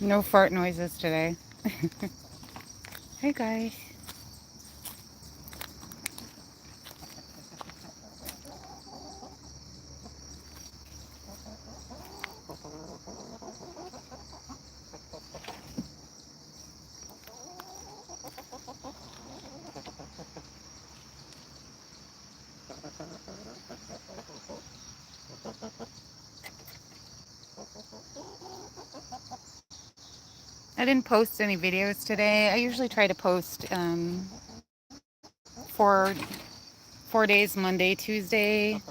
No fart noises today. Hey guys. I didn't post any videos today. I usually try to post four 4 days, Monday, Tuesday,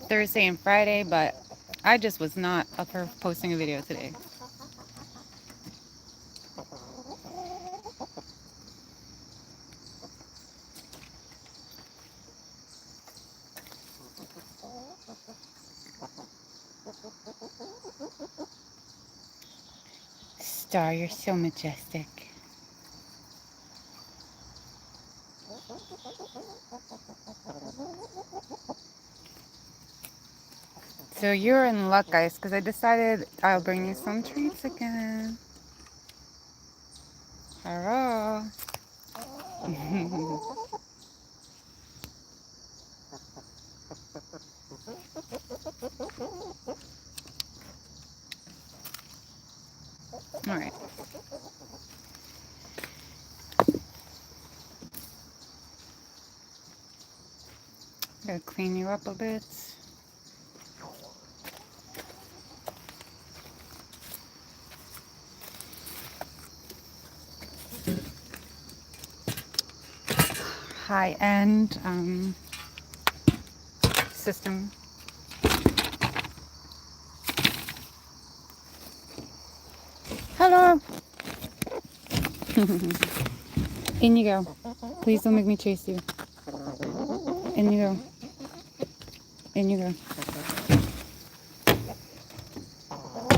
Thursday, and Friday, but I just was not up for posting a video today. Star, you're so majestic. So you're in luck, guys, because I decided I'll bring you some treats again. Hello. All right. Gotta clean you up a bit. High-end system. Hello. In you go. Please don't make me chase you. In you go. In you go.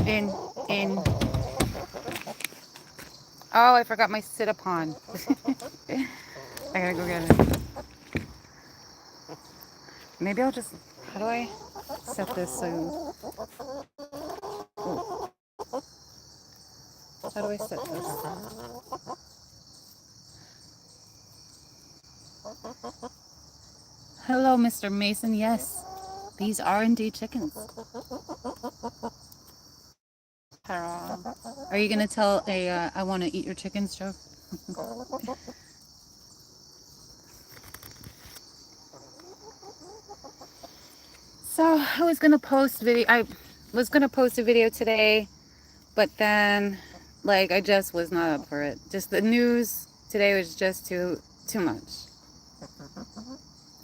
In. In. Oh, I forgot my sit-upon. I gotta go get it. Maybe I'll just... How do I set this so... How do I set this? Hello, Mr. Mason. Yes, these are indeed chickens. Are you gonna tell a I want to eat your chickens joke? So I was gonna post video. I was gonna post a video today, but then, like, I just was not up for it. Just the news today was just too much.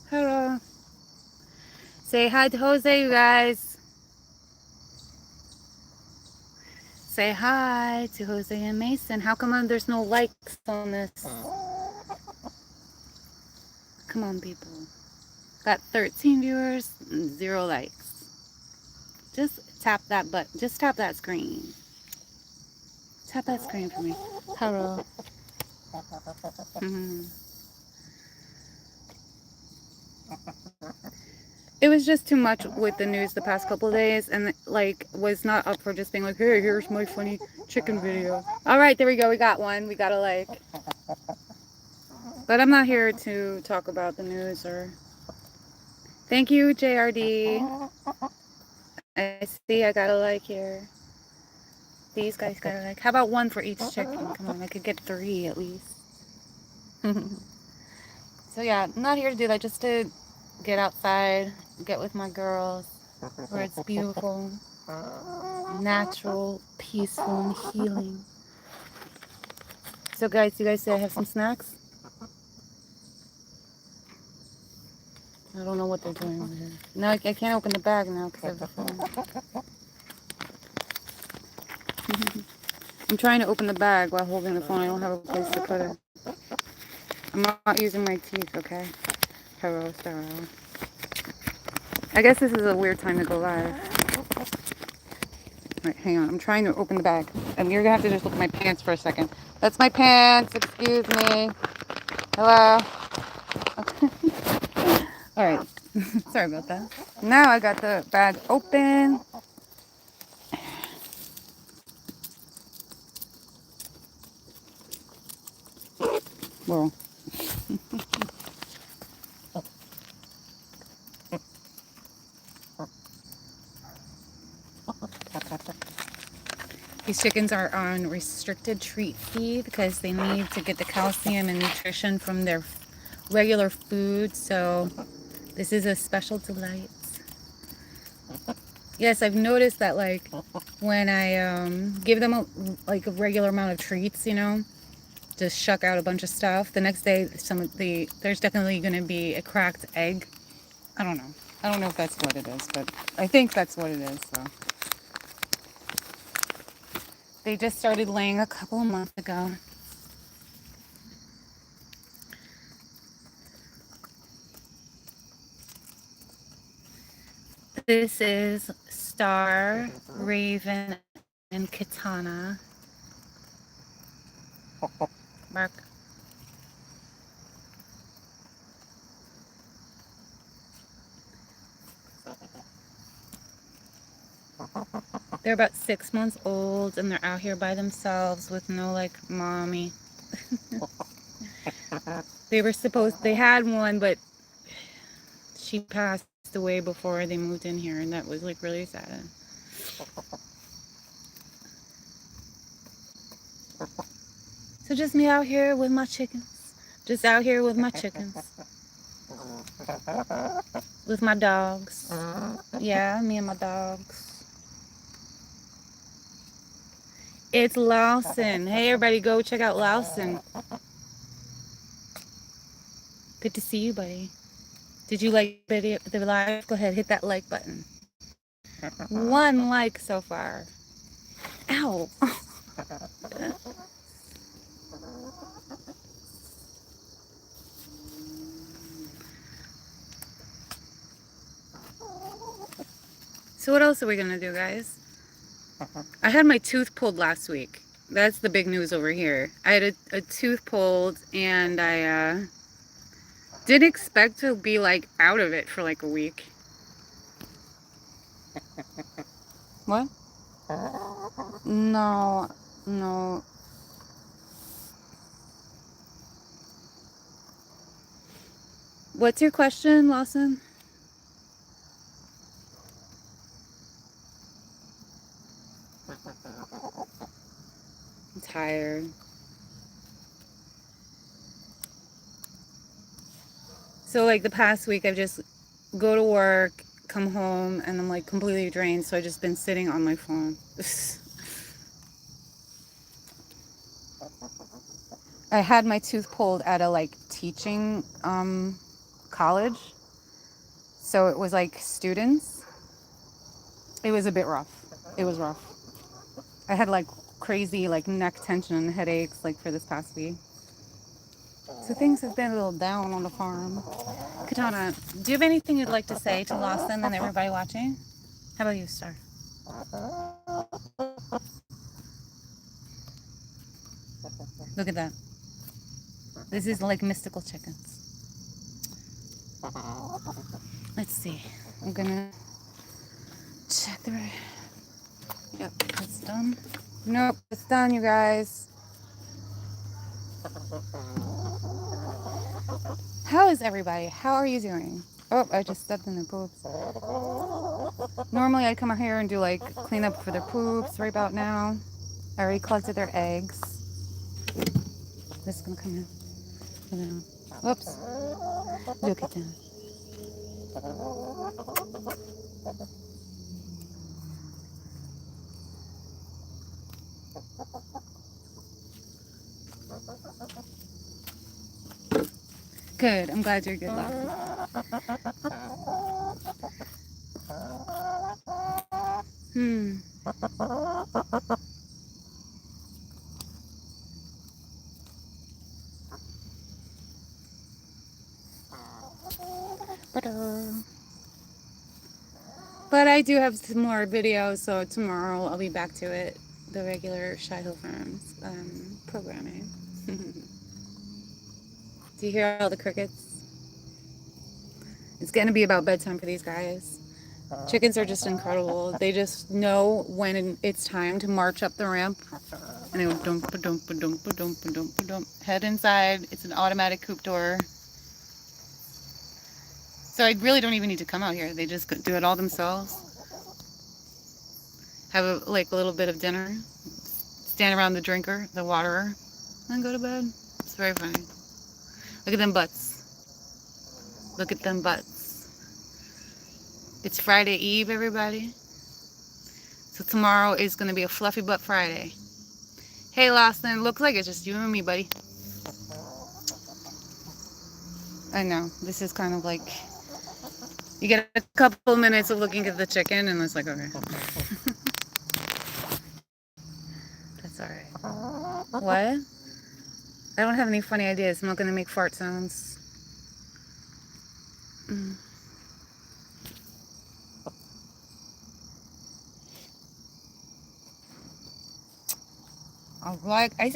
Hello. Say hi to Jose, you guys. Say hi to Jose and Mason. How come there's no likes on this? Come on, people. Got 13 viewers, 0 likes. Just tap that button. Just tap that screen. Tap that screen for me. Hello. It was just too much with the news the past couple of days, and like was not up for just being like, hey, here's my funny chicken video. All right, there we go. We got one. We got a like. But I'm not here to talk about the news or. Thank you, JRD. I see. I got a like here. These guys got a like. How about one for each chicken? Come on, I could get 3 at least. So yeah, I'm not here to do that. Just to get outside, get with my girls, where it's beautiful, natural, peaceful, and healing. So guys, you guys say I have some snacks? I don't know what they're doing over here. No, I can't open the bag now because of the phone. I'm trying to open the bag while holding the phone. I don't have a place to put it. I'm not using my teeth, okay? Hello, Sarah. I guess this is a weird time to go live. Right, hang on. I'm trying to open the bag. And you're going to have to just look at my pants for a second. That's my pants. Excuse me. Hello. Okay. All right. Sorry about that. Now I got the bag open. These chickens are on restricted treat feed because they need to get the calcium and nutrition from their regular food. So this is a special delight. Yes, I've noticed that, like, when I give them a regular amount of treats, you know, just shuck out a bunch of stuff, the next day there's definitely going to be a cracked egg. I don't know. I don't know if that's what it is, but I think that's what it is. So they just started laying a couple of months ago. This is Star, Raven, and Katana. Mark. They're about 6 months old and they're out here by themselves with no like mommy. They had one, but she passed away before they moved in here, and that was like really sad. So just me out here with my chickens. Just out here with my chickens. With my dogs. Yeah, me and my dogs. It's Lawson. Hey everybody, go check out Lawson. Good to see you, buddy. Did you like the live? Go ahead, hit that like button. 1 like so far. Ow. So what else are we gonna do, guys? I had my tooth pulled last week. That's the big news over here. I had a tooth pulled, and I didn't expect to be like out of it for like a week. What? No, no. What's your question, Lawson? I'm tired. So like the past week, I've just go to work, come home, and I'm like completely drained. So I've just been sitting on my phone. I had my tooth pulled at a like teaching college. So it was like students. It was a bit rough. It was rough. I had like crazy like neck tension and headaches like for this past week. So things have been a little down on the farm. Katana, do you have anything you'd like to say to Lawson and everybody watching? How about you, Star? Look at that. This is like mystical chickens. Let's see. I'm gonna check the... Yep, it's done. Nope, it's done, you guys. How is everybody? How are you doing? Oh, I just stepped in their poops. Normally I'd come out here and do like clean up for their poops right about now. I already collected their eggs. This is gonna come in. Whoops. Look at them. Good. I'm glad you're good, Lawson. But I do have some more videos, so tomorrow I'll be back to it. The regular Shy Hill Farms programming. Do you hear all the crickets? It's going to be about bedtime for these guys. Chickens are just incredible. They just know when it's time to march up the ramp. And they go dump dump dump dump dump dump. Head inside. It's an automatic coop door. So I really don't even need to come out here. They just do it all themselves. Have a little bit of dinner. stand around the drinker, the waterer, and go to bed. It's very funny. Look at them butts. Look at them butts. It's Friday Eve, everybody. So tomorrow is going to be a fluffy butt Friday. Hey, Lawson. Looks like it's just you and me, buddy. I know. This is kind of like... You get a couple minutes of looking at the chicken, and it's like, okay. That's all right. What? I don't have any funny ideas. I'm not going to make fart sounds.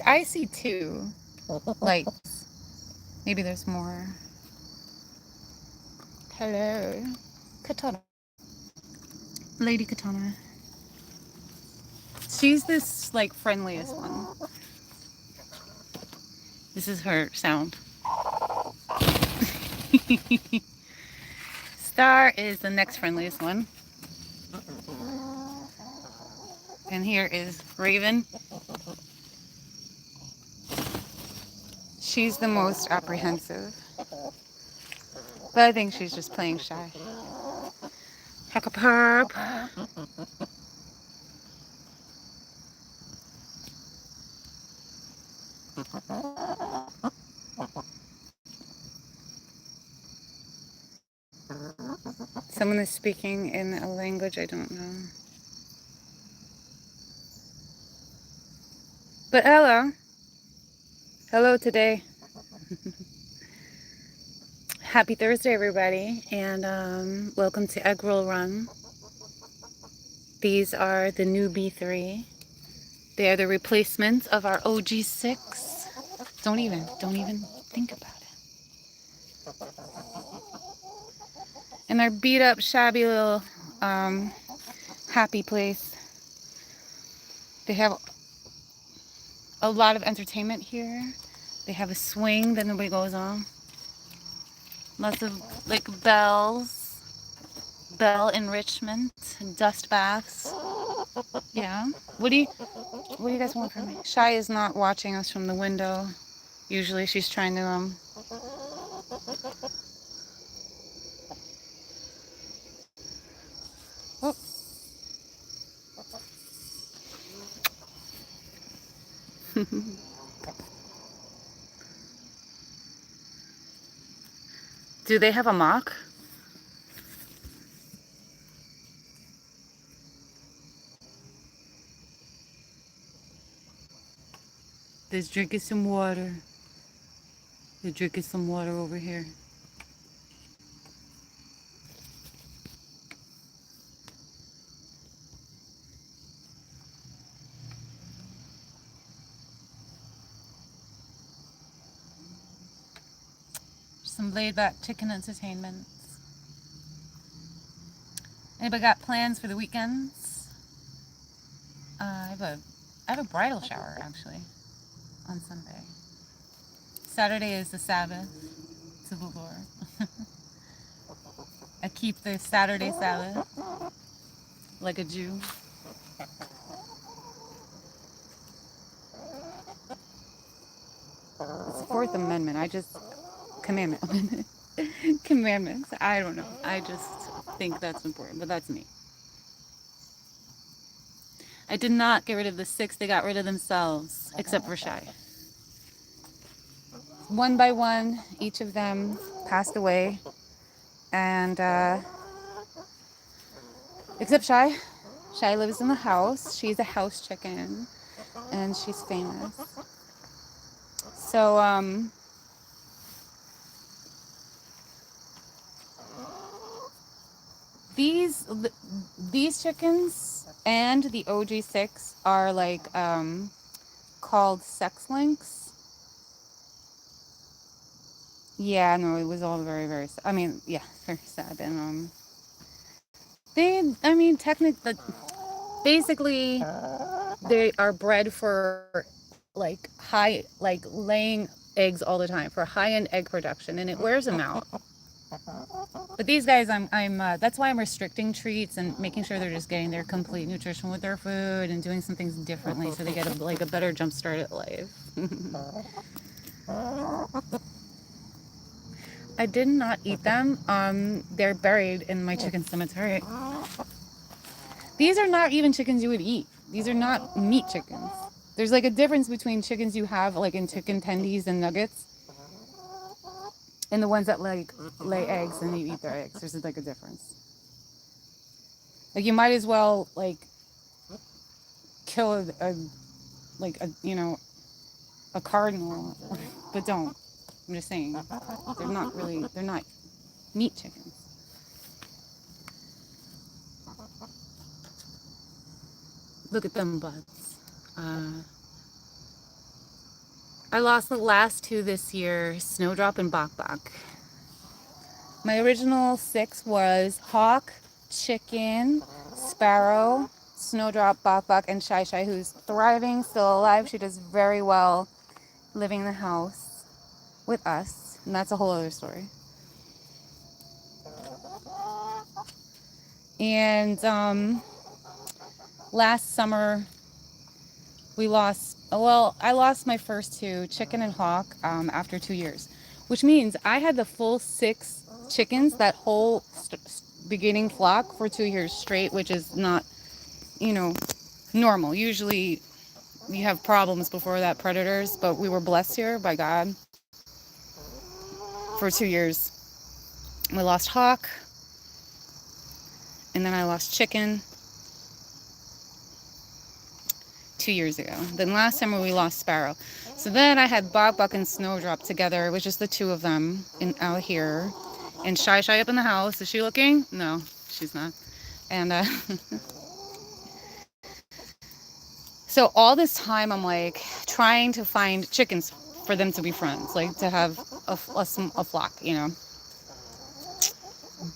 I see 2 lights. Maybe there's more. Hello. Katana. Lady Katana. She's this, like, friendliest one. This is her sound. Star is the next friendliest one. And here is Raven. She's the most apprehensive. But I think she's just playing shy. Heck-a-purp. Someone is speaking in a language I don't know. But hello. Hello today. Happy Thursday, everybody, and welcome to Egg Roll Run. These are the new B3. They are the replacements of our OG6. Don't even think about it. And their beat up, shabby little happy place. They have a lot of entertainment here. They have a swing that nobody goes on. Lots of like bells, bell enrichment, dust baths. Yeah. What do you guys want from me? Shy is not watching us from the window. Usually she's trying to Oh. Do they have a mock? They're drinking some water. They're drinking some water over here. Some laid-back chicken entertainments. Anybody got plans for the weekends? I have a bridal shower actually on Sunday. Saturday is the Sabbath to the Lord. I keep the Saturday Sabbath like a Jew. It's the Fourth Amendment. Commandments. I don't know. I just think that's important, but that's me. I did not get rid of the 6. They got rid of themselves, except for Shy. One by one, each of them passed away, and except Shy. Shy lives in the house. She's a house chicken, and she's famous. So these chickens and the OG6 are like called sex links. Yeah, no, it was all very, very sad. I mean, yeah, very sad. And technically, basically, they are bred for like laying eggs all the time, for high-end egg production, and it wears them out. But these guys, that's why I'm restricting treats and making sure they're just getting their complete nutrition with their food and doing some things differently so they get a better jump start at life. I did not eat them. They're buried in my chicken cemetery. These are not even chickens you would eat. These are not meat chickens. There's like a difference between chickens you have like in chicken tendies and nuggets and the ones that like lay eggs and you eat their eggs. There's like a difference. Like you might as well like kill a cardinal, but don't. I'm just saying, they're not meat chickens. Look at them butts. I lost the last two this year, Snowdrop and Bok Bok. My original 6 was Hawk, Chicken, Sparrow, Snowdrop, Bok Bok, and Shy Shy, who's thriving, still alive. She does very well living in the house with us, and that's a whole other story. And last summer I lost my first 2, Chicken and Hawk, after 2 years, which means I had the full 6 chickens, that whole beginning flock, for 2 years straight, which is not, normal. Usually you have problems before that, predators, but we were blessed here by God. For 2 years we lost Hawk, and then I lost Chicken 2 years ago. Then last summer we lost Sparrow. So then I had Bok Bok and Snowdrop together. It was just the 2 of them out here. And Shy Shy up in the house. Is she looking? No, she's not. And so all this time I'm like trying to find chickens for them to be friends, like to have a flock,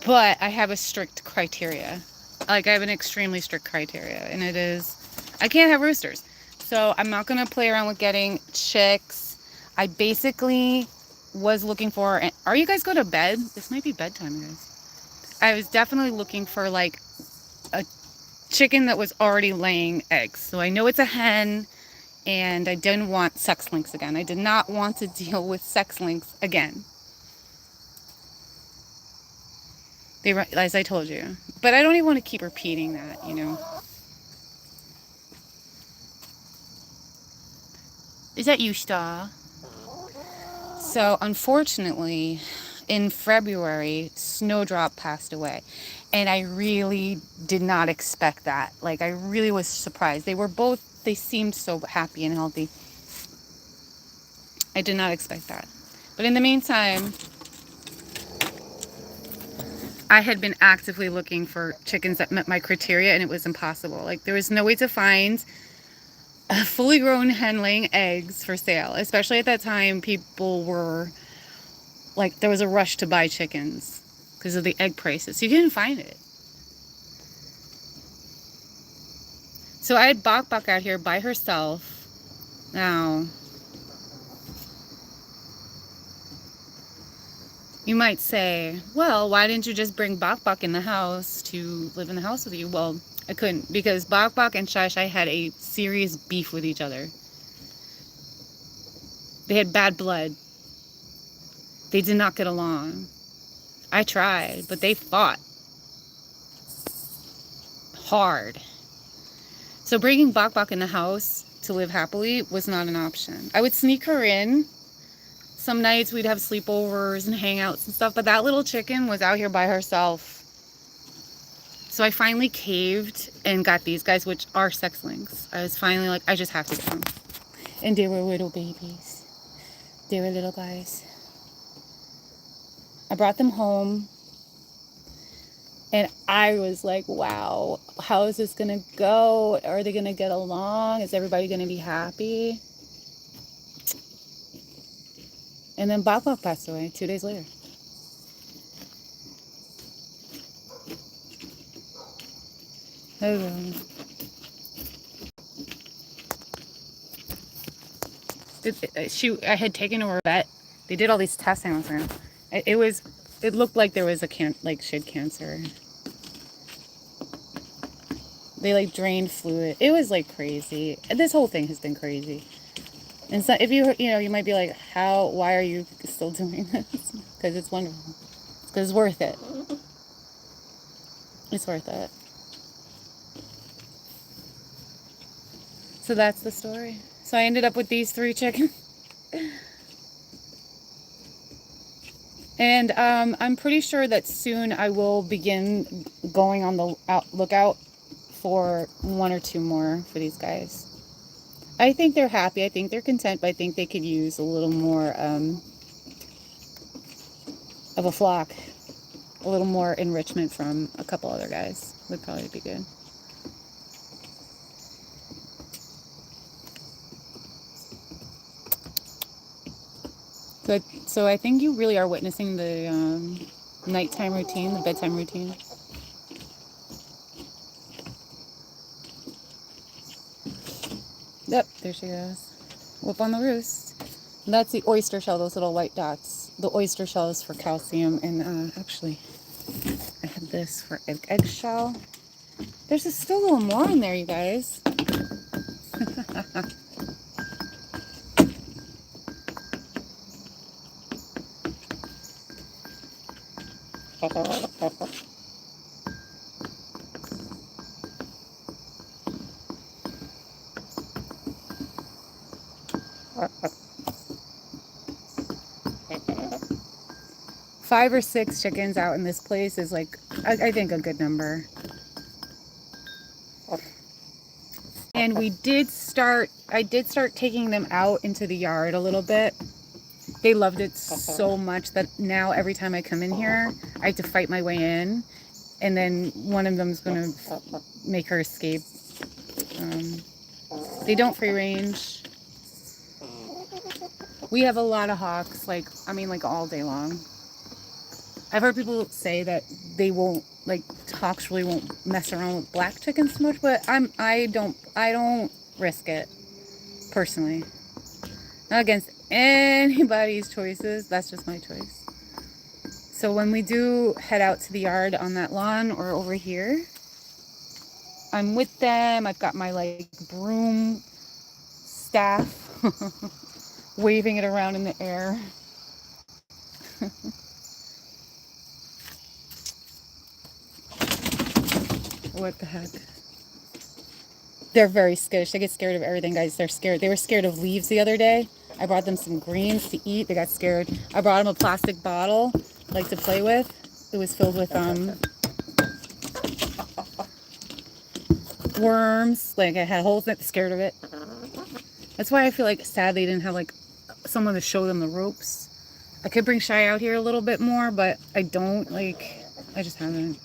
But I have a strict criteria. Like I have an extremely strict criteria, and it is I can't have roosters. So I'm not going to play around with getting chicks. I basically was looking for, are you guys going to bed? This might be bedtime, guys. I was definitely looking for like a chicken that was already laying eggs. So I know it's a hen, and I didn't want sex links again. I did not want to deal with sex links again. As I told you. But I don't even want to keep repeating that, Is that you, Star? So, unfortunately, in February, Snowdrop passed away. And I really did not expect that. Like, I really was surprised. They seemed so happy and healthy. I did not expect that. But in the meantime, I had been actively looking for chickens that met my criteria, and it was impossible. Like, there was no way to find fully grown hen laying eggs for sale, especially at that time. People were like, there was a rush to buy chickens because of the egg prices, so you couldn't find it. So I had Bok Bok out here by herself. Now you might say, well, why didn't you just bring Bok Bok in the house to live in the house with you? Well, I couldn't, because Bok Bok and Shy Shy had a serious beef with each other. They had bad blood. They did not get along. I tried, but they fought hard. So bringing Bok Bok in the house to live happily was not an option. I would sneak her in. Some nights we'd have sleepovers and hangouts and stuff, but that little chicken was out here by herself. So I finally caved and got these guys, which are sex links. I was finally like, I just have to get them. And they were little babies. They were little guys. I brought them home. And I was like, wow, how is this going to go? Are they going to get along? Is everybody going to be happy? And then Bok Bok passed away 2 days later. I had taken her to a vet. They did all these tests. It was it looked like there was a shed cancer. They like drained fluid. It was like crazy. This whole thing has been crazy. And so if you might be like, why are you still doing this? Because it's wonderful. Because it's worth it. It's worth it. So that's the story. So I ended up with these 3 chickens. And I'm pretty sure that soon I will begin going on the lookout for 1 or 2 more for these guys. I think they're happy. I think they're content, but I think they could use a little more of a flock. A little more enrichment from a couple other guys would probably be good. So I think you really are witnessing the nighttime routine, the bedtime routine. Yep, there she goes. Whoop on the roost. And that's the oyster shell, those little white dots. The oyster shell is for calcium, and actually, I had this for eggshell. There's still a little more in there, you guys. Five or 6 chickens out in this place is like, I think, a good number. And I did start taking them out into the yard a little bit. They loved it so much that now every time I come in here, I have to fight my way in. And then one of them is going to make her escape. They don't free range. We have a lot of hawks, like all day long. I've heard people say that they won't, hawks really won't mess around with black chickens so much, but I don't risk it, personally. Not against anybody's choices, that's just my choice. So when we do head out to the yard on that lawn or over here, I'm with them. I've got my broom staff, waving it around in the air. What the heck? They're very skittish. They get scared of everything, guys. They're scared. They were scared of leaves the other day. I brought them some greens to eat. They got scared. I brought them a plastic bottle, to play with. It was filled with worms. I had holes in it. They're scared of it. That's why I feel sad they didn't have someone to show them the ropes. I could bring Shy out here a little bit more, but I don't. I just haven't.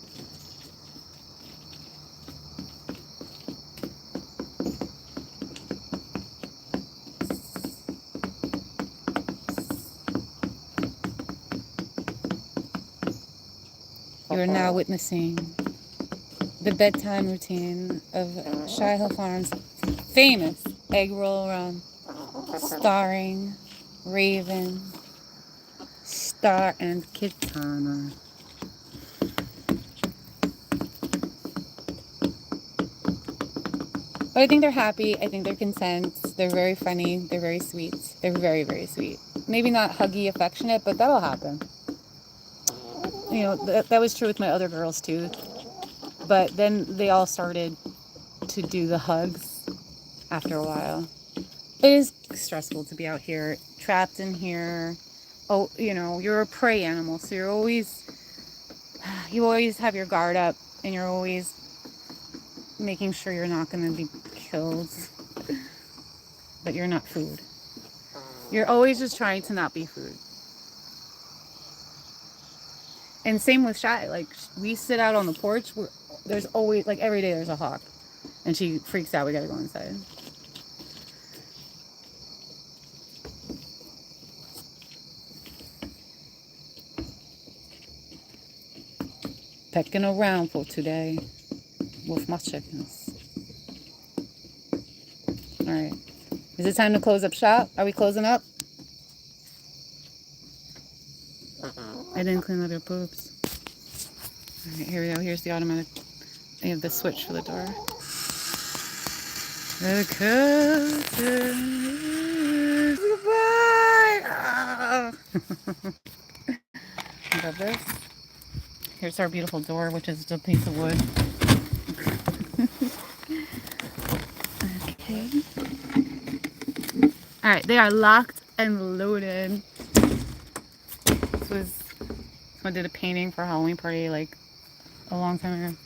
You are now witnessing the bedtime routine of Shy Hill Farms' famous egg roll run, starring Raven, Star, and Kitana. But I think they're happy. I think they're content. They're very funny. They're very sweet. They're very, very sweet. Maybe not huggy, affectionate, but that'll happen. That was true with my other girls too. But then they all started to do the hugs after a while. It is stressful to be out here, trapped in here. Oh, you're a prey animal, so you always have your guard up, and you're always making sure you're not going to be killed. But you're not food. You're always just trying to not be food. And same with Shy. We sit out on the porch. There's always, every day there's a hawk. And she freaks out. We gotta go inside. Pecking around for today with my chickens. Alright. Is it time to close up shop? Are we closing up? I didn't clean up your poops. All right, here we go. Here's the automatic. I have the switch for the door. The cousins. Goodbye. Ah. I got this. Here's our beautiful door, which is just a piece of wood. Okay. All right, they are locked and loaded. This was someone did a painting for a Halloween party like a long time ago.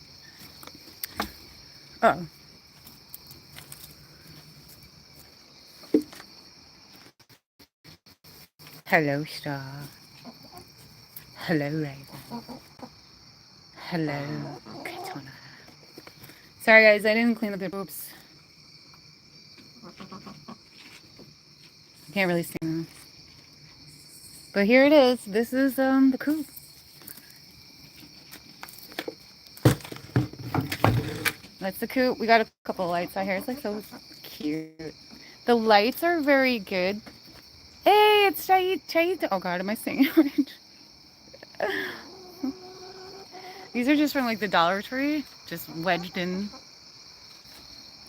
Oh. Hello, Star. Hello, Raven. Hello, Katana. Sorry, guys, I didn't clean up the poops. I can't really see them. But here it is. This is the coop. That's the coop. We got a couple of lights out here. It's like so cute. The lights are very good. Hey, it's Chait. Oh God, am I saying it right? These are just from like the Dollar Tree, just wedged in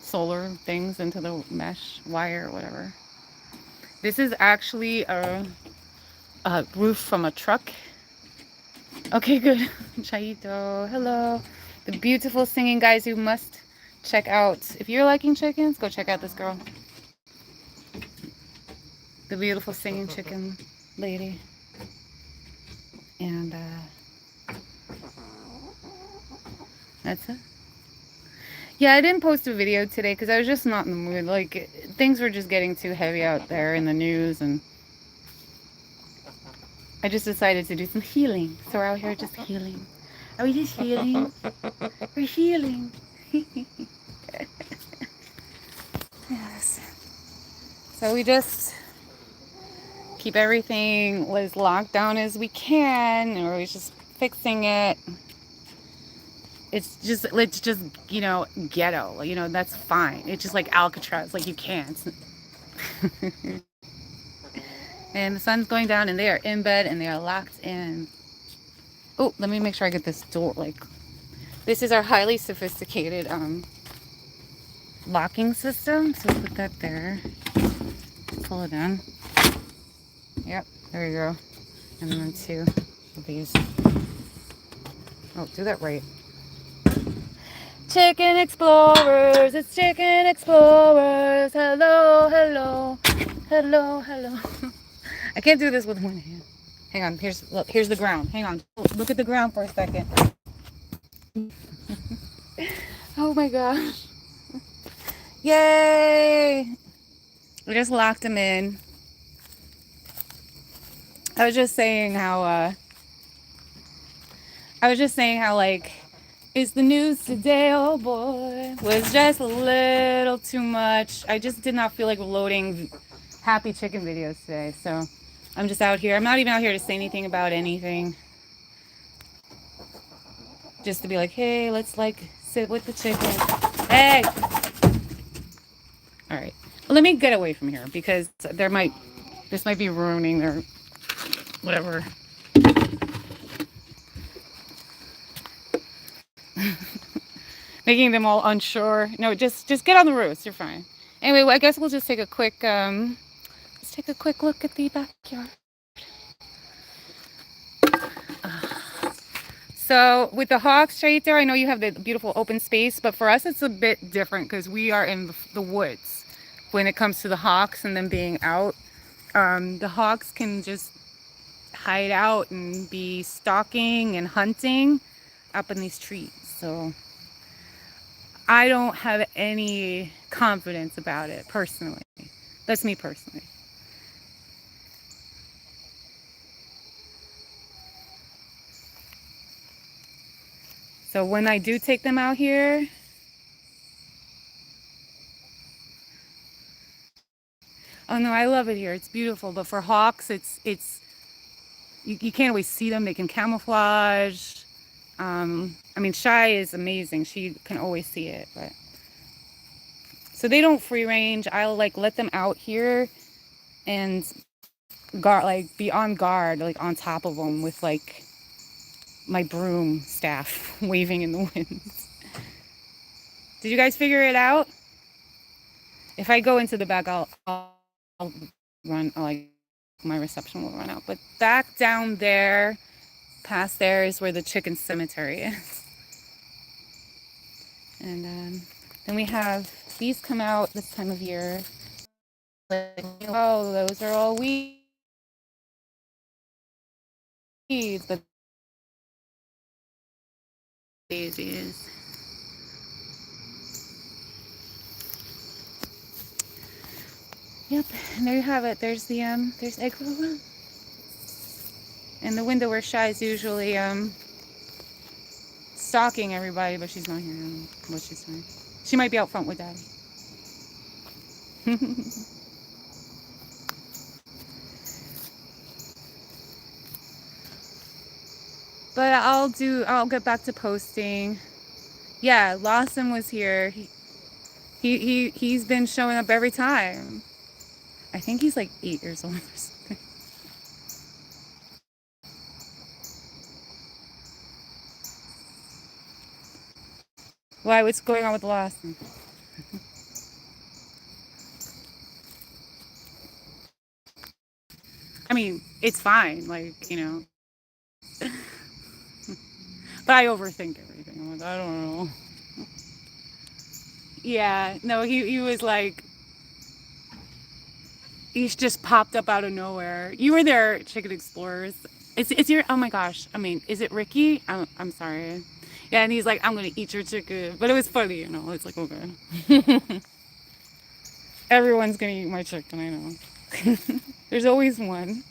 solar things into the mesh wire or whatever. This is actually a roof from a truck. Okay, good. Chaito, hello. The beautiful singing guys you must check out. If you're liking chickens, go check out this girl. The beautiful singing chicken lady. And that's it. Yeah, I didn't post a video today because I was just not in the mood. Like, things were just getting too heavy out there in the news, and I just decided to do some healing. So we're out here just healing. Are we just healing? We're healing. Yes. So we just keep everything as locked down as we can, or we're just fixing it. It's just, you know, ghetto. You know, that's fine. It's just like Alcatraz. Like, you can't. And the sun's going down, and they are in bed, and they are locked in. Oh, let me make sure I get this door. Like, this is our highly sophisticated locking system. So put that there. Pull it in. Yep, there you go. And then 2 of these. Oh, do that right. Chicken Explorers, it's Chicken Explorers. Hello, hello, hello, hello. I can't do this with one hand. Hang on, look, here's the ground. Hang on, look at the ground for a second. Oh my gosh. Yay! We just locked them in. I was just saying how like, it's the news today, oh boy, was just a little too much. I just did not feel like loading happy chicken videos today, so I'm just out here. I'm not even out here to say anything about anything. Just to be like, hey, let's like sit with the chicken. Hey! Alright. Well, let me get away from here because this might be ruining their whatever. Making them all unsure. No, just get on the roost. You're fine. Anyway, well, I guess we'll just take a quick let's take a quick look at the backyard. So with the hawks right there, I know you have the beautiful open space, but for us it's a bit different because we are in the woods when it comes to the hawks and them being out. The hawks can just hide out and be stalking and hunting up in these trees. So I don't have any confidence about it personally. That's me personally. So when I do take them out here, oh no, I love it here. It's beautiful. But for hawks, you can't always see them. They can camouflage. I mean, Shy is amazing. She can always see it, but so they don't free range. I'll like let them out here and guard, like be on guard, like on top of them with like my broom staff waving in the wind. Did you guys figure it out? If I go into the back, I'll run, like my reception will run out. But back down there, past there is where the chicken cemetery is. And then we have, these come out this time of year. Like, oh, those are all weeds, but daisies. Yep, and there you have it. There's the there's Egg. And the window where Shy's usually stalking everybody, but she's not here. I don't know what she's doing. She might be out front with Daddy. But I'll get back to posting. Yeah, Lawson was here. He's been showing up every time. I think he's like 8 years old or something. Why? What's going on with Lawson? I mean, it's fine, like, you know. But I overthink everything. I'm like, I don't know. Yeah, no, he was like, he's just popped up out of nowhere. You were there, Chicken Explorers. It's your, oh my gosh. I mean, is it Ricky? I'm sorry. Yeah, and he's like, I'm gonna eat your chicken. But it was funny, you know. It's like, okay. Everyone's gonna eat my chicken, I know. There's always one.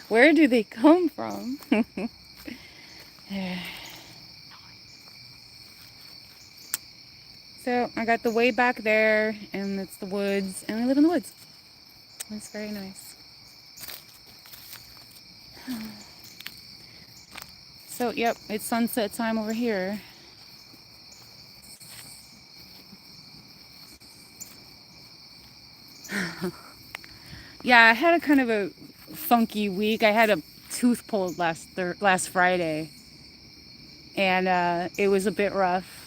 Where do they come from? So I got the way back there, and it's the woods, and I live in the woods. It's very nice. So, yep, it's sunset time over here. Yeah, I had a kind of a funky week. I had a tooth pulled last Friday, and it was a bit rough.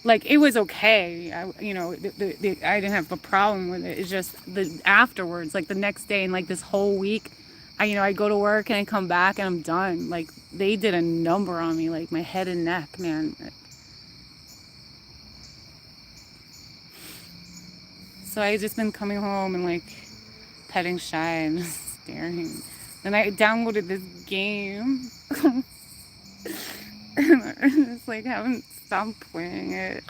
Like, it was okay. I didn't have a problem with it. It's just the afterwards, like the next day and like this whole week, I go to work and I come back and I'm done. Like, they did a number on me, like my head and neck, man. So I just been coming home and like petting Shy and staring. Then I downloaded this game. And I just like haven't stopped playing it.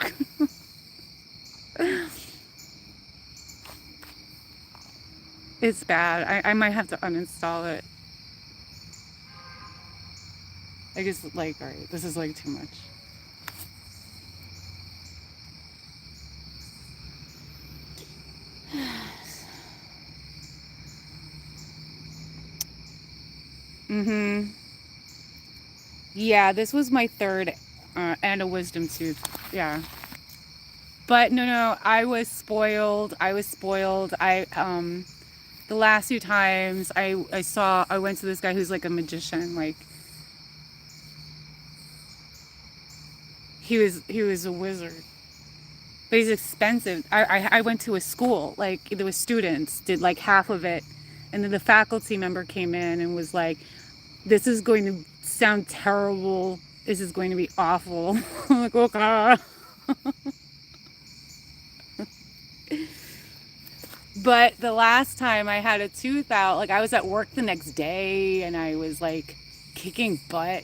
It's bad. I might have to uninstall it. I just like, all right, this is like too much. Mm-hmm. Yeah, this was my third and a wisdom tooth. Yeah. But no, I was spoiled. The last few times I went to this guy who's like a magician. Like, he was a wizard. But he's expensive. I went to a school, like there was students, did like half of it. And then the faculty member came in and was like, this is going to sound terrible. This is going to be awful. I'm like, okay. But the last time I had a tooth out, like I was at work the next day and I was like kicking butt.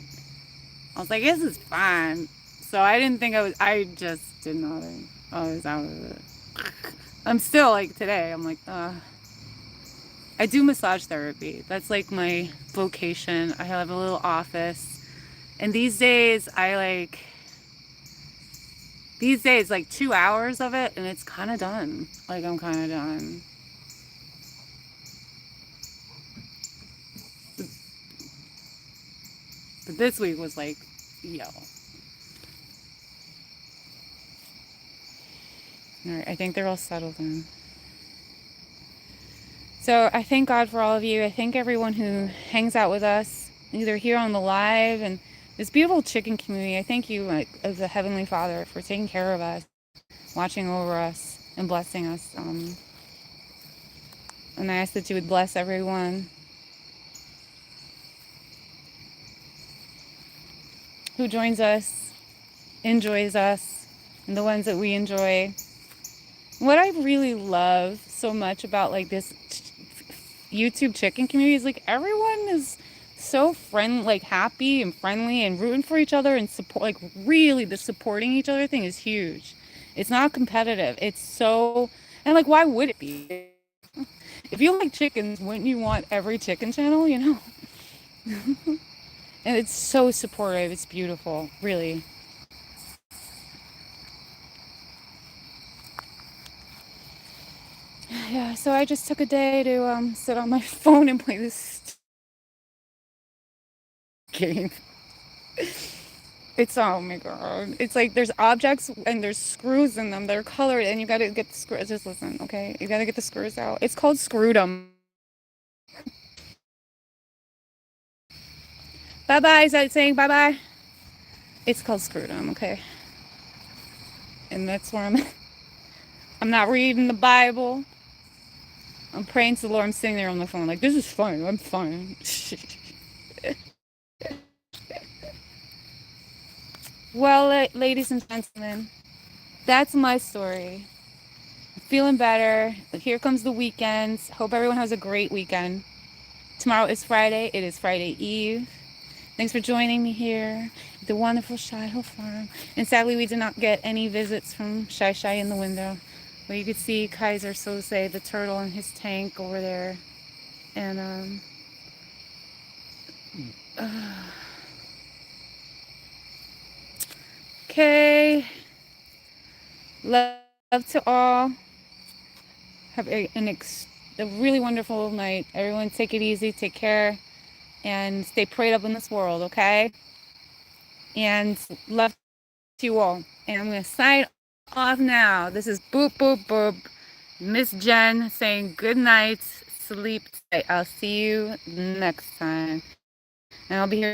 I was like, this is fine. So I didn't think I just did nothing. I was out of it. I'm still like today, I'm like, I do massage therapy. That's like my vocation. I have a little office. And these days these days, like 2 hours of it, and it's kind of done. Like, I'm kind of done. But this week was like, yo. All right, I think they're all settled in. So I thank God for all of you. I thank everyone who hangs out with us, either here on the live and this beautiful chicken community. I thank you, like, as a Heavenly Father, for taking care of us, watching over us, and blessing us. And I ask that you would bless everyone who joins us, enjoys us, and the ones that we enjoy. What I really love so much about like this YouTube chicken community is like everyone is so friendly, like happy and friendly and rooting for each other and support. Like really, the supporting each other thing is huge. It's not competitive. It's so, and like why would it be? If you like chickens, wouldn't you want every chicken channel? You know. And it's so supportive. It's beautiful, really. Yeah, so I just took a day to sit on my phone and play this game. It's, oh my god. It's like there's objects and there's screws in them that are colored and you gotta get the screws. Just listen, okay? You gotta get the screws out. It's called Screwdom. Bye-bye. Is that saying bye-bye? It's called Screwdom, okay? And that's where I'm at. I'm not reading the Bible. I'm praying to the Lord. I'm sitting there on the phone like, this is fun. I'm fine. Well, ladies and gentlemen, that's my story. I'm feeling better. Here comes the weekend. Hope everyone has a great weekend. Tomorrow is Friday. It is Friday Eve. Thanks for joining me here at the wonderful Shy Hill Farm. And sadly, we did not get any visits from Shy Shy in the window. But you could see Kaiser Sose, the turtle, in his tank over there. And, okay. Love to all. Have a really wonderful night. Everyone take it easy, take care, and stay prayed up in this world, okay? And love to you all. And I'm going to sign off now. This is Boop Boop Boop. Miss Jen saying good night. Sleep tight. I'll see you next time. And I'll be here